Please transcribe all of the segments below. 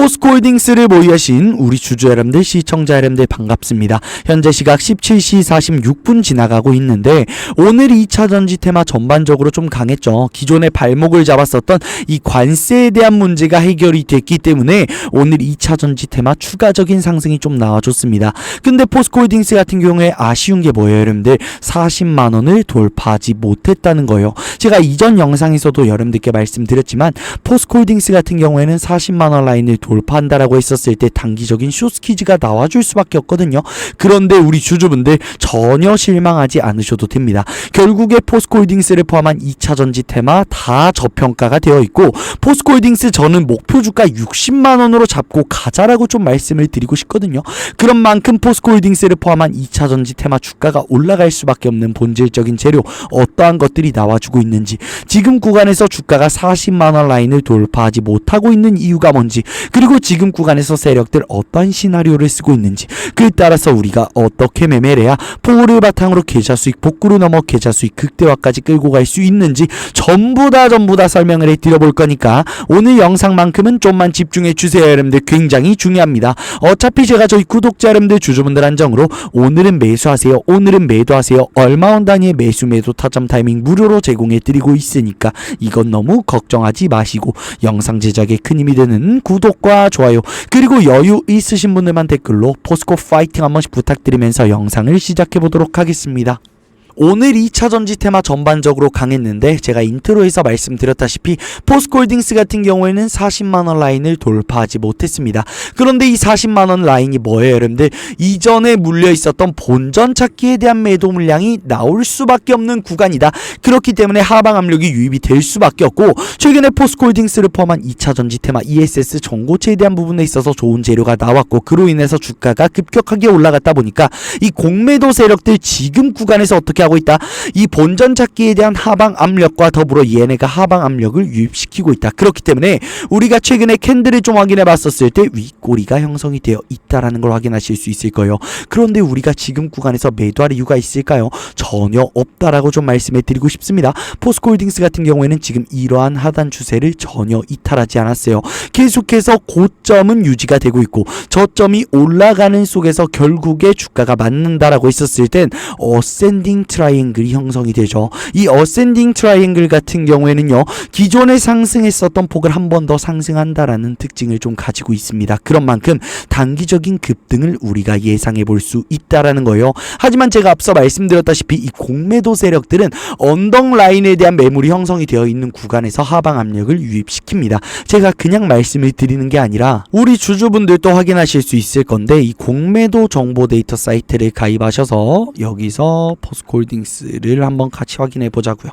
포스코홀딩스를 보유하신 우리 주주 여러분들, 시청자 여러분들 반갑습니다. 현재 시각 17시 46분 지나가고 있는데 오늘 2차 전지 테마 전반적으로 좀 강했죠. 기존에 발목을 잡았었던 이 관세에 대한 문제가 해결이 됐기 때문에 오늘 2차 전지 테마 추가적인 상승이 좀 나와줬습니다. 근데 포스코홀딩스 같은 경우에 아쉬운 게 뭐예요, 여러분들? 40만원을 돌파하지 못했다는 거예요. 제가 이전 영상에서도 여러분들께 말씀드렸지만 포스코홀딩스 같은 경우에는 40만원 라인을 돌파한다라고 했었을 때 단기적인 숏스퀴즈가 나와줄 수밖에 없거든요. 그런데 우리 주주분들 전혀 실망하지 않으셔도 됩니다. 결국에 포스코홀딩스를 포함한 2차 전지 테마 다 저평가가 되어 있고, 포스코홀딩스 저는 목표 주가 60만원으로 잡고 가자라고 좀 말씀을 드리고 싶거든요. 그런 만큼 포스코홀딩스를 포함한 2차 전지 테마 주가가 올라갈 수밖에 없는 본질적인 재료, 어떠한 것들이 나와주고 있는지, 지금 구간에서 주가가 40만원 라인을 돌파하지 못하고 있는 이유가 뭔지, 그리고 지금 구간에서 세력들 어떠한 시나리오를 쓰고 있는지, 그에 따라서 우리가 어떻게 매매를 해야 포를 바탕으로 계좌 수익 복구로 넘어 계좌 수익 극대화까지 끌고 갈 수 있는지 전부 다 설명을 해드려볼 거니까 오늘 영상만큼은 좀만 집중해 주세요. 여러분들 굉장히 중요합니다. 어차피 제가 저희 구독자 여러분들, 주주분들 한정으로 오늘은 매수하세요, 오늘은 매도하세요, 얼마 원 단위의 매수 매도 타점 타이밍 무료로 제공해 드리고 있으니까 이건 너무 걱정하지 마시고 영상 제작에 큰 힘이 되는 구독과 좋아요, 그리고 여유 있으신 분들만 댓글로 포스코 파이팅 한 번씩 부탁드리면서 영상을 시작해 보도록 하겠습니다. 오늘 2차 전지 테마 전반적으로 강했는데 제가 인트로에서 말씀드렸다시피 포스코홀딩스 같은 경우에는 40만원 라인을 돌파하지 못했습니다. 그런데 이 40만원 라인이 뭐예요, 여러분들? 이전에 물려 있었던 본전 찾기에 대한 매도 물량이 나올 수밖에 없는 구간이다. 그렇기 때문에 하방 압력이 유입이 될 수밖에 없고, 최근에 포스코홀딩스를 포함한 2차 전지 테마 ESS 전고체에 대한 부분에 있어서 좋은 재료가 나왔고, 그로 인해서 주가가 급격하게 올라갔다 보니까 이 공매도 세력들 지금 구간에서 어떻게 하고 있다? 이 본전 찾기에 대한 하방 압력과 더불어 얘네가 하방 압력을 유입시키고 있다. 그렇기 때문에 우리가 최근에 캔들을 좀 확인해 봤었을 때 윗꼬리가 형성이 되어 있다라는 걸 확인하실 수 있을 거예요. 그런데 우리가 지금 구간에서 매도할 이유가 있을까요? 전혀 없다라고 좀 말씀해 드리고 싶습니다. 포스코홀딩스 같은 경우에는 지금 이러한 하단 추세를 전혀 이탈하지 않았어요. 계속해서 고점은 유지가 되고 있고 저점이 올라가는 속에서 결국에 주가가 맞는다라고 했었을 땐 어센딩 트라이앵글이 형성이 되죠. 이 어센딩 트라이앵글 같은 경우에는요, 기존에 상승했었던 폭을 한 번 더 상승한다라는 특징을 좀 가지고 있습니다. 그런 만큼 단기적인 급등을 우리가 예상해 볼 수 있다라는 거예요. 하지만 제가 앞서 말씀드렸다시피 이 공매도 세력들은 언덕 라인에 대한 매물이 형성이 되어 있는 구간에서 하방 압력을 유입시킵니다. 제가 그냥 말씀을 드리는 게 아니라 우리 주주분들도 확인하실 수 있을 건데, 이 공매도 정보 데이터 사이트를 가입하셔서 여기서 포스코홀딩스를 한번 같이 확인해 보자고요.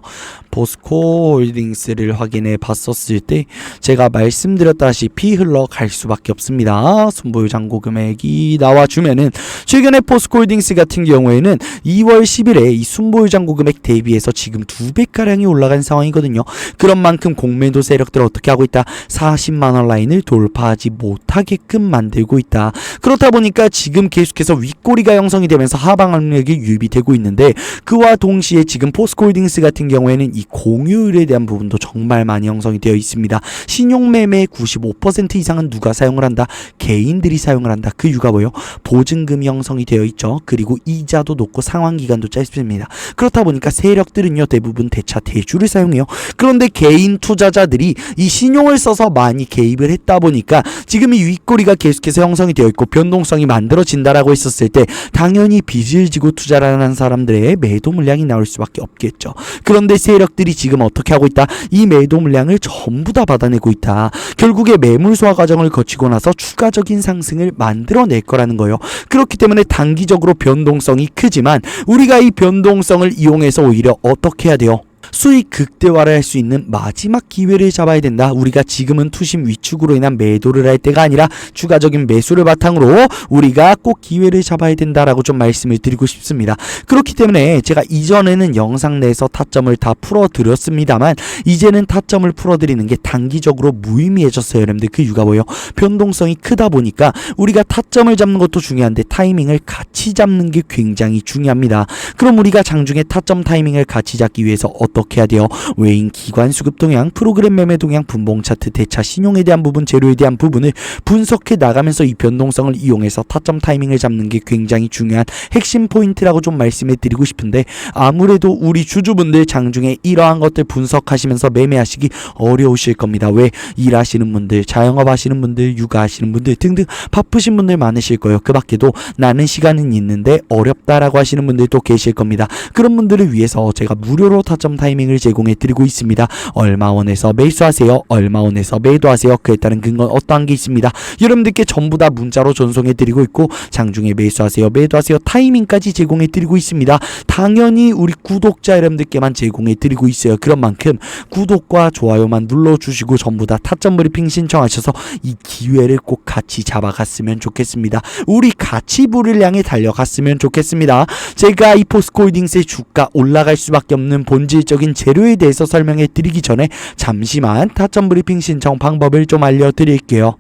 포스코홀딩스를 확인해 봤었을 때 제가 말씀드렸다시피 흘러갈 수밖에 없습니다. 순보유 잔고 금액이 나와주면은 최근에 포스코홀딩스 같은 경우에는 2월 10일에 이 순보유 잔고 금액 대비해서 지금 2배가량이 올라간 상황이거든요. 그런 만큼 공매도 세력들 어떻게 하고 있다? 40만원 라인을 돌파하지 못하게끔 만들고 있다. 그렇다 보니까 지금 계속해서 윗꼬리가 형성이 되면서 하방 압력이 유입이 되고 있는데, 그와 동시에 지금 포스코홀딩스 같은 경우에는 이 공유율에 대한 부분도 정말 많이 형성이 되어 있습니다. 신용매매의 95% 이상은 누가 사용을 한다? 개인들이 사용을 한다. 그 이유가 뭐예요? 보증금이 형성이 되어 있죠. 그리고 이자도 높고 상환기간도 짧습니다. 그렇다 보니까 세력들은요, 대부분 대차 대주를 사용해요. 그런데 개인 투자자들이 이 신용을 써서 많이 개입을 했다 보니까 지금 이 윗꼬리가 계속해서 형성이 되어 있고 변동성이 만들어진다라고 했었을 때 당연히 빚을 지고 투자를 하는 사람들의 매도 물량이 나올 수밖에 없겠죠. 그런데 세력들이 지금 어떻게 하고 있다? 이 매도 물량을 전부 다 받아내고 있다. 결국에 매물 소화 과정을 거치고 나서 추가적인 상승을 만들어낼 거라는 거예요. 그렇기 때문에 단기적으로 변동성이 크지만 우리가 이 변동성을 이용해서 오히려 어떻게 해야 돼요? 수익 극대화를 할 수 있는 마지막 기회를 잡아야 된다. 우리가 지금은 투심 위축으로 인한 매도를 할 때가 아니라 추가적인 매수를 바탕으로 우리가 꼭 기회를 잡아야 된다라고 좀 말씀을 드리고 싶습니다. 그렇기 때문에 제가 이전에는 영상 내에서 타점을 다 풀어드렸습니다만 이제는 타점을 풀어드리는 게 단기적으로 무의미해졌어요. 여러분들 그 이유가 뭐예요? 변동성이 크다 보니까 우리가 타점을 잡는 것도 중요한데 타이밍을 같이 잡는 게 굉장히 중요합니다. 그럼 우리가 장중에 타점 타이밍을 같이 잡기 위해서 어떻게 분석해야 돼요. 외인 기관 수급 동향, 프로그램 매매 동향, 분봉 차트, 대차 신용에 대한 부분, 재료에 대한 부분을 분석해 나가면서 이 변동성을 이용해서 타점 타이밍을 잡는 게 굉장히 중요한 핵심 포인트라고 좀 말씀해 드리고 싶은데, 아무래도 우리 주주분들 장중에 이러한 것들 분석하시면서 매매하시기 어려우실 겁니다. 왜? 일하시는 분들, 자영업 하시는 분들, 육아하시는 분들 등등 바쁘신 분들 많으실 거예요. 그 밖에도 나는 시간은 있는데 어렵다라고 하시는 분들도 계실 겁니다. 그런 분들을 위해서 제가 무료로 타점 타이밍을 제공해 드리고 있습니다. 얼마 원에서 매수하세요, 얼마 원에서 매도하세요. 그에 따른 근거는 어떠한 게 있습니다. 여러분들께 전부 다 문자로 전송해 드리고 있고, 장중에 매수하세요, 매도하세요 타이밍까지 제공해 드리고 있습니다. 당연히 우리 구독자 여러분들께만 제공해 드리고 있어요. 그런 만큼 구독과 좋아요만 눌러주시고 전부 다 타점 브리핑 신청하셔서 이 기회를 꼭 같이 잡아갔으면 좋겠습니다. 우리 같이 불을 향해 달려갔으면 좋겠습니다. 제가 이 포스코홀딩스의 주가 올라갈 수밖에 없는 본질적인 재료에 대해서 설명해 드리기 전에 잠시만 타점 브리핑 신청 방법을 좀 알려드릴게요.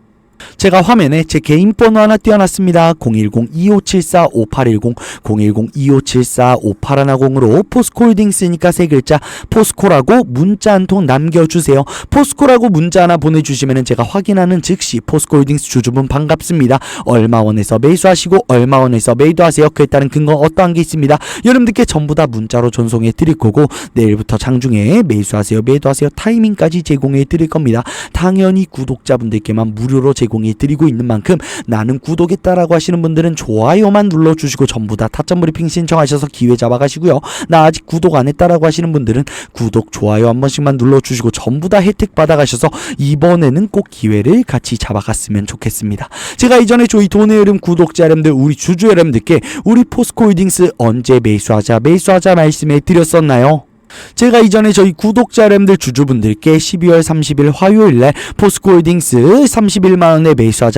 제가 화면에 제 개인 번호 하나 띄워놨습니다. 010-2574-5810, 010-2574-5810으로 포스코홀딩스니까 세 글자 포스코라고 문자 한 통 남겨주세요. 포스코라고 문자 하나 보내주시면 제가 확인하는 즉시 포스코홀딩스 주주분 반갑습니다, 얼마 원에서 매수하시고 얼마 원에서 매도하세요. 그에 따른 근거 어떠한 게 있습니다. 여러분들께 전부 다 문자로 전송해 드릴 거고, 내일부터 장중에 매수하세요, 매도하세요 타이밍까지 제공해 드릴 겁니다. 당연히 구독자분들께만 무료로 제공해 드리고 있는 만큼 나는 구독했다라고 하시는 분들은 좋아요만 눌러주시고 전부 다 타점 브리핑 신청하셔서 기회 잡아가시고요. 나 아직 구독 안 했다라고 하시는 분들은 구독, 좋아요 한 번씩만 눌러주시고 전부 다 혜택 받아가셔서 이번에는 꼭 기회를 같이 잡아갔으면 좋겠습니다. 제가 이전에 저희 돈의 흐름 구독자 여러분들, 우리 주주 여러분들께 우리 포스코홀딩스 언제 매수하자 말씀해 드렸었나요? 제가 이전에 저희 구독자 여러분들 주주분들께 12월 30일 화요일날 포스코홀딩스 31만원에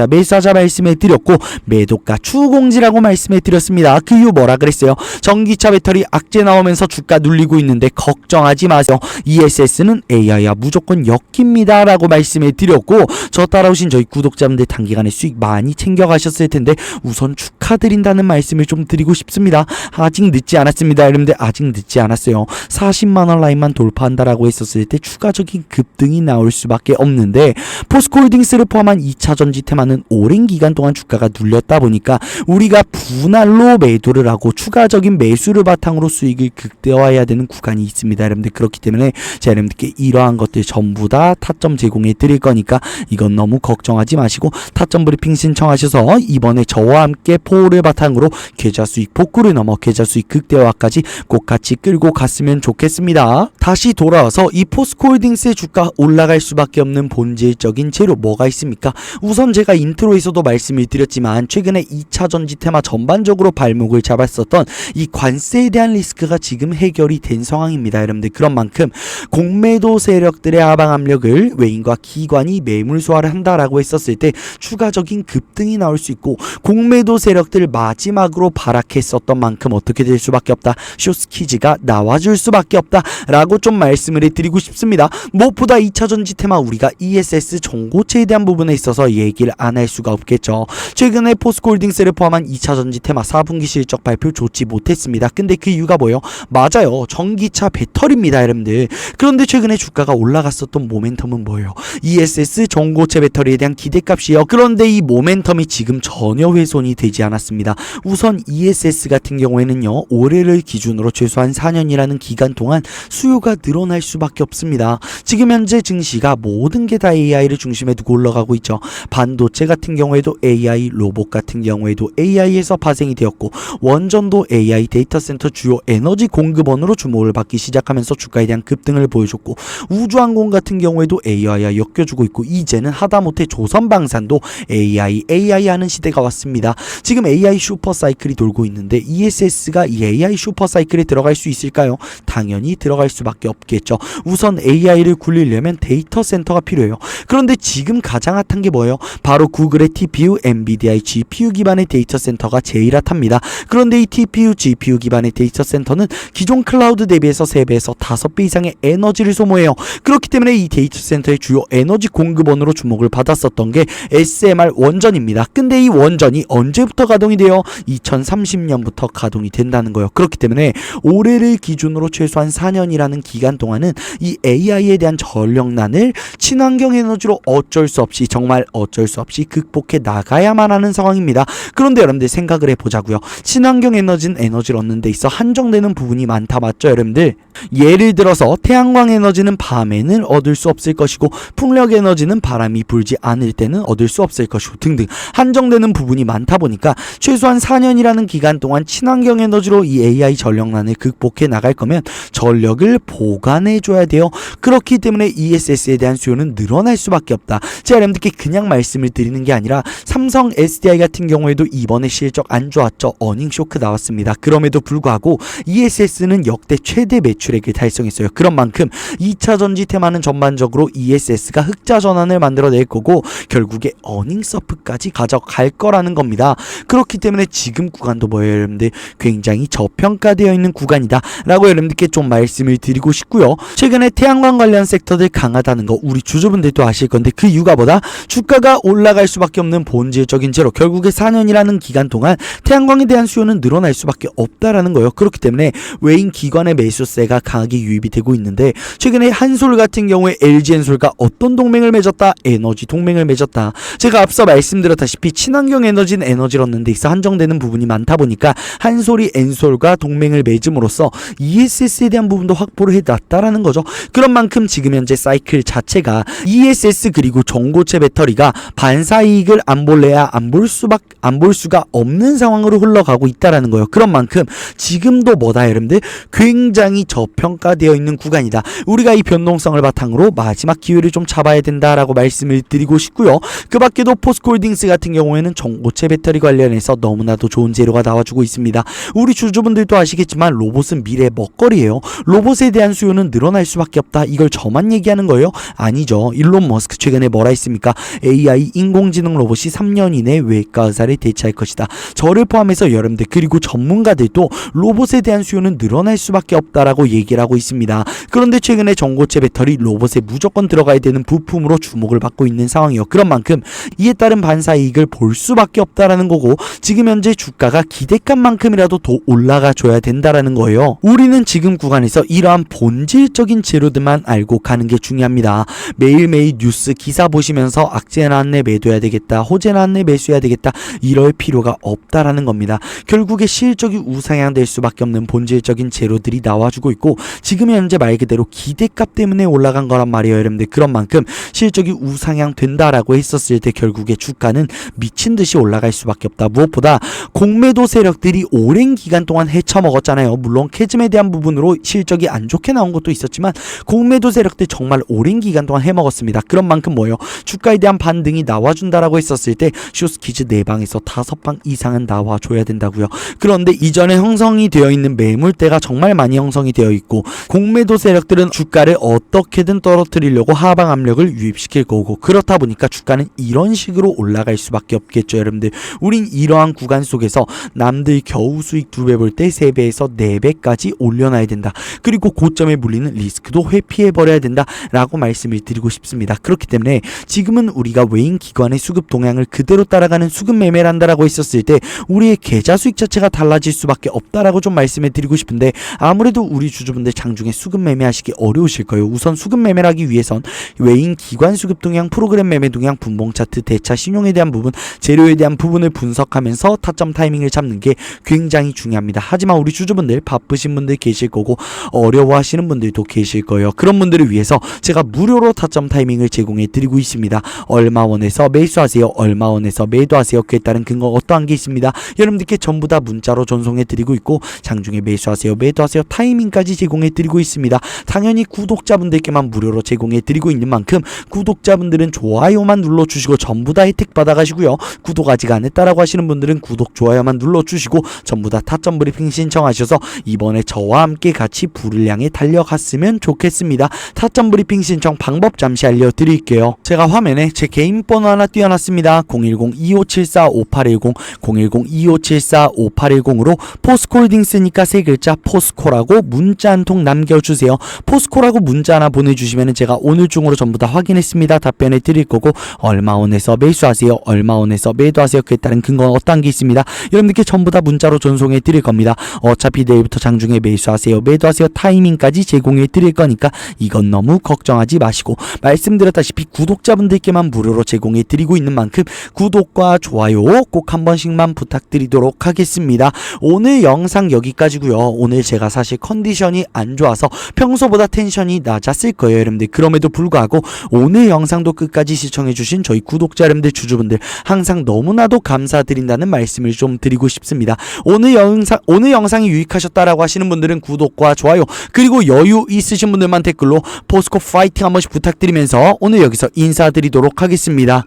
매수하자 말씀해 드렸고, 매도가 추공지라고 말씀해 드렸습니다. 그 이후 뭐라 그랬어요? 전기차 배터리 악재 나오면서 주가 눌리고 있는데 걱정하지 마세요, ESS는 AI야 무조건 역깁니다 라고 말씀해 드렸고, 저 따라오신 저희 구독자분들 단기간에 수익 많이 챙겨가셨을 텐데 우선 축하드린다는 말씀을 좀 드리고 싶습니다. 아직 늦지 않았습니다. 여러분들 아직 늦지 않았어요. 40만원 라인만 돌파한다라고 했었을 때 추가적인 급등이 나올 수밖에 없는데, 포스코홀딩스를 포함한 2차 전지 테마는 오랜 기간 동안 주가가 눌렸다 보니까 우리가 분할로 매도를 하고 추가적인 매수를 바탕으로 수익을 극대화해야 되는 구간이 있습니다. 여러분들 그렇기 때문에 제가 여러분들께 이러한 것들 전부 다 타점 제공해 드릴 거니까 이건 너무 걱정하지 마시고 타점 브리핑 신청하셔서 이번에 저와 함께 포를 바탕으로 계좌 수익 복구를 넘어 계좌 수익 극대화까지 꼭 같이 끌고 갔으면 좋겠습니다. 다시 돌아와서 이 포스코홀딩스의 주가 올라갈 수밖에 없는 본질적인 재료 뭐가 있습니까? 우선 제가 인트로에서도 말씀을 드렸지만 최근에 2차 전지 테마 전반적으로 발목을 잡았었던 이 관세에 대한 리스크가 지금 해결이 된 상황입니다. 여러분들 그런 만큼 공매도 세력들의 하방 압력을 외인과 기관이 매물 소화를 한다라고 했었을 때 추가적인 급등이 나올 수 있고, 공매도 세력들 마지막으로 발악했었던 만큼 어떻게 될 수밖에 없다, 쇼스키즈가 나와줄 수밖에 없다 라고 좀 말씀을 해드리고 싶습니다. 무엇보다 2차 전지 테마 우리가 ESS 전고체에 대한 부분에 있어서 얘기를 안 할 수가 없겠죠. 최근에 포스코홀딩스를 포함한 2차 전지 테마 4분기 실적 발표 좋지 못했습니다. 근데 그 이유가 뭐예요? 맞아요, 전기차 배터리입니다. 여러분들 그런데 최근에 주가가 올라갔었던 모멘텀은 뭐예요? ESS 전고체 배터리에 대한 기대값이에요. 그런데 이 모멘텀이 지금 전혀 훼손이 되지 않았습니다. 우선 ESS 같은 경우에는요, 올해를 기준으로 최소한 4년이라는 기간 동안 수요가 늘어날 수밖에 없습니다. 지금 현재 증시가 모든 게 다 AI를 중심에 두고 올라가고 있죠. 반도체 같은 경우에도 AI, 로봇 같은 경우에도 AI에서 파생이 되었고, 원전도 AI, 데이터 센터 주요 에너지 공급원으로 주목을 받기 시작하면서 주가에 대한 급등을 보여줬고, 우주항공 같은 경우에도 AI와 엮여주고 있고, 이제는 하다못해 조선방산도 AI 하는 시대가 왔습니다. 지금 AI 슈퍼사이클이 돌고 있는데 ESS가 이 AI 슈퍼사이클에 들어갈 수 있을까요? 당연히 들어갈 수밖에 없겠죠. 우선 AI를 굴리려면 데이터 센터가 필요해요. 그런데 지금 가장 핫한 게 뭐예요? 바로 구글의 TPU, 엔비디아의 GPU 기반의 데이터 센터가 제일 핫합니다. 그런데 이 TPU, GPU 기반의 데이터 센터는 기존 클라우드 대비해서 3배에서 5배 이상의 에너지를 소모해요. 그렇기 때문에 이 데이터 센터의 주요 에너지 공급원으로 주목을 받았었던 게 SMR 원전입니다. 근데 이 원전이 언제부터 가동이 돼요? 2030년부터 가동이 된다는 거예요. 그렇기 때문에 올해를 기준으로 최소한 최소한 4년이라는 기간 동안은 이 AI에 대한 전력난을 친환경 에너지로 어쩔 수 없이, 정말 어쩔 수 없이 극복해 나가야만 하는 상황입니다. 그런데 여러분들 생각을 해보자고요. 친환경 에너지는 에너지를 얻는 데 있어 한정되는 부분이 많다, 맞죠 여러분들? 예를 들어서 태양광 에너지는 밤에는 얻을 수 없을 것이고, 풍력 에너지는 바람이 불지 않을 때는 얻을 수 없을 것이고 등등 한정되는 부분이 많다 보니까 최소한 4년이라는 기간 동안 친환경 에너지로 이 AI 전력난을 극복해 나갈 거면 전력을 보관해 줘야 돼요. 그렇기 때문에 ESS에 대한 수요는 늘어날 수밖에 없다. 제가 여러분들께 그냥 말씀을 드리는 게 아니라 삼성 SDI 같은 경우에도 이번에 실적 안 좋았죠. 어닝 쇼크 나왔습니다. 그럼에도 불구하고 ESS는 역대 최대 매출액을 달성했어요. 그런 만큼 2차 전지 테마는 전반적으로 ESS가 흑자 전환을 만들어낼 거고 결국에 어닝 서프까지 가져갈 거라는 겁니다. 그렇기 때문에 지금 구간도 뭐예요 여러분들? 굉장히 저평가되어 있는 구간이다 라고 여러분들께 좀 말씀을 드리고 싶고요. 최근에 태양광 관련 섹터들 강하다는 거 우리 주주분들도 아실 건데, 그 이유가 뭐다? 주가가 올라갈 수밖에 없는 본질적인 제로, 결국에 4년이라는 기간 동안 태양광에 대한 수요는 늘어날 수밖에 없다라는 거예요. 그렇기 때문에 외인 기관의 매수세가 강하게 유입이 되고 있는데, 최근에 한솔 같은 경우에 LG엔솔과 어떤 동맹을 맺었다? 에너지 동맹을 맺었다. 제가 앞서 말씀드렸다시피 친환경 에너지는 에너지를 얻는 데 있어 한정되는 부분이 많다 보니까 한솔이 엔솔과 동맹을 맺음으로써 ESS에 대한 부분도 확보를 해놨다라는 거죠. 그런 만큼 지금 현재 사이클 자체가 ESS 그리고 전고체 배터리가 반사이익을 안 볼래야 안 볼 수가 없는 상황으로 흘러가고 있다라는 거예요. 그런 만큼 지금도 뭐다 여러분들? 굉장히 저평가되어 있는 구간이다. 우리가 이 변동성을 바탕으로 마지막 기회를 좀 잡아야 된다라고 말씀을 드리고 싶고요. 그 밖에도 포스코홀딩스 같은 경우에는 전고체 배터리 관련해서 너무나도 좋은 재료가 나와주고 있습니다. 우리 주주분들도 아시겠지만 로봇은 미래의 먹거리예요. 로봇에 대한 수요는 늘어날 수밖에 없다. 이걸 저만 얘기하는 거예요? 아니죠. 일론 머스크 최근에 뭐라 했습니까? AI 인공지능 로봇이 3년 이내 외과 의사를 대체할 것이다. 저를 포함해서 여러분들 그리고 전문가들도 로봇에 대한 수요는 늘어날 수밖에 없다라고 얘기를 하고 있습니다. 그런데 최근에 전고체 배터리 로봇에 무조건 들어가야 되는 부품으로 주목을 받고 있는 상황이요. 그런 만큼 이에 따른 반사이익을 볼 수밖에 없다라는 거고, 지금 현재 주가가 기대감만큼이라도 더 올라가 줘야 된다라는 거예요. 우리는 지금 구간에서 이러한 본질적인 재료들만 알고 가는 게 중요합니다. 매일매일 뉴스 기사 보시면서 악재 나왔네 매도해야 되겠다, 호재 나왔네 매수해야 되겠다, 이럴 필요가 없다라는 겁니다. 결국에 실적이 우상향될 수밖에 없는 본질적인 재료들이 나와주고 있고, 지금 현재 말 그대로 기대값 때문에 올라간 거란 말이에요 여러분들. 그런 만큼 실적이 우상향 된다라고 했었을 때 결국에 주가는 미친 듯이 올라갈 수밖에 없다. 무엇보다 공매도 세력들이 오랜 기간 동안 헤쳐먹었잖아요. 물론 캐즘에 대한 부분으로 실적이 안 좋게 나온 것도 있었지만 공매도 세력들 정말 오랜 기간 동안 해먹었습니다. 그런 만큼 뭐예요? 주가에 대한 반등이 나와준다라고 했었을 때 쇼스키즈 4방에서 5방 이상은 나와줘야 된다고요. 그런데 이전에 형성이 되어 있는 매물대가 정말 많이 형성이 되어 있고, 공매도 세력들은 주가를 어떻게든 떨어뜨리려고 하방 압력을 유입시킬 거고, 그렇다 보니까 주가는 이런 식으로 올라갈 수밖에 없겠죠 여러분들. 우린 이러한 구간 속에서 남들 겨우 수익 2배 볼 때 3배에서 4배까지 올려놔야 된다. 그리고 고점에 물리는 리스크도 회피해버려야 된다 라고 말씀을 드리고 싶습니다. 그렇기 때문에 지금은 우리가 외인 기관의 수급 동향을 그대로 따라가는 수급 매매를 한다라고 했었을 때 우리의 계좌 수익 자체가 달라질 수밖에 없다라고 좀 말씀을 드리고 싶은데, 아무래도 우리 주주분들 장중에 수급 매매하시기 어려우실 거예요. 우선 수급 매매를 하기 위해선 외인 기관 수급 동향, 프로그램 매매 동향, 분봉 차트, 대차, 신용에 대한 부분, 재료에 대한 부분을 분석하면서 타점 타이밍을 잡는 게 굉장히 중요합니다. 하지만 우리 주주분들 바쁘신 분들 계실 거고 어려워하시는 분들도 계실 거예요. 그런 분들을 위해서 제가 무료로 타점 타이밍을 제공해 드리고 있습니다. 얼마 원에서 매수하세요, 얼마 원에서 매도하세요. 그에 따른 근거 어떠한 게 있습니다. 여러분들께 전부 다 문자로 전송해 드리고 있고, 장중에 매수하세요, 매도하세요 타이밍까지 제공해 드리고 있습니다. 당연히 구독자분들께만 무료로 제공해 드리고 있는 만큼 구독자분들은 좋아요만 눌러주시고 전부 다 혜택 받아가시고요. 구독 아직 안 했다라고 하시는 분들은 구독, 좋아요만 눌러주시고 전부 다 타점 브리핑 신청하셔서 이번에 저와 함께 같이 불을 향해 달려갔으면 좋겠습니다. 타점 브리핑 신청 방법 잠시 알려드릴게요. 제가 화면에 제 개인 번호 하나 띄워놨습니다. 010-2574-5810 010-2574-5810으로 포스코홀딩스니까 세 글자 포스코라고 문자 한 통 남겨주세요. 포스코라고 문자 하나 보내주시면 제가 오늘 중으로 전부 다 확인했습니다 답변해 드릴 거고, 얼마 원에서 매수하세요, 얼마 원에서 매도하세요, 그에 따른 근거는 어떤 게 있습니다. 여러분들께 전부 다 문자로 전송해 드릴 겁니다. 어차피 내일부터 장중에 매수하세요, 기대도 하세요. 타이밍까지 제공해 드릴 거니까 이건 너무 걱정하지 마시고, 말씀드렸다시피 구독자분들께만 무료로 제공해 드리고 있는 만큼 구독과 좋아요 꼭 한 번씩만 부탁드리도록 하겠습니다. 오늘 영상 여기까지고요. 오늘 제가 사실 컨디션이 안 좋아서 평소보다 텐션이 낮았을 거예요, 여러분들. 그럼에도 불구하고 오늘 영상도 끝까지 시청해주신 저희 구독자 여러분들, 주주분들 항상 너무나도 감사드린다는 말씀을 좀 드리고 싶습니다. 오늘 영상이 유익하셨다라고 하시는 분들은 구독과 좋아요, 그리고 여유 있으신 분들만 댓글로 포스코 파이팅 한 번씩 부탁드리면서 오늘 여기서 인사드리도록 하겠습니다.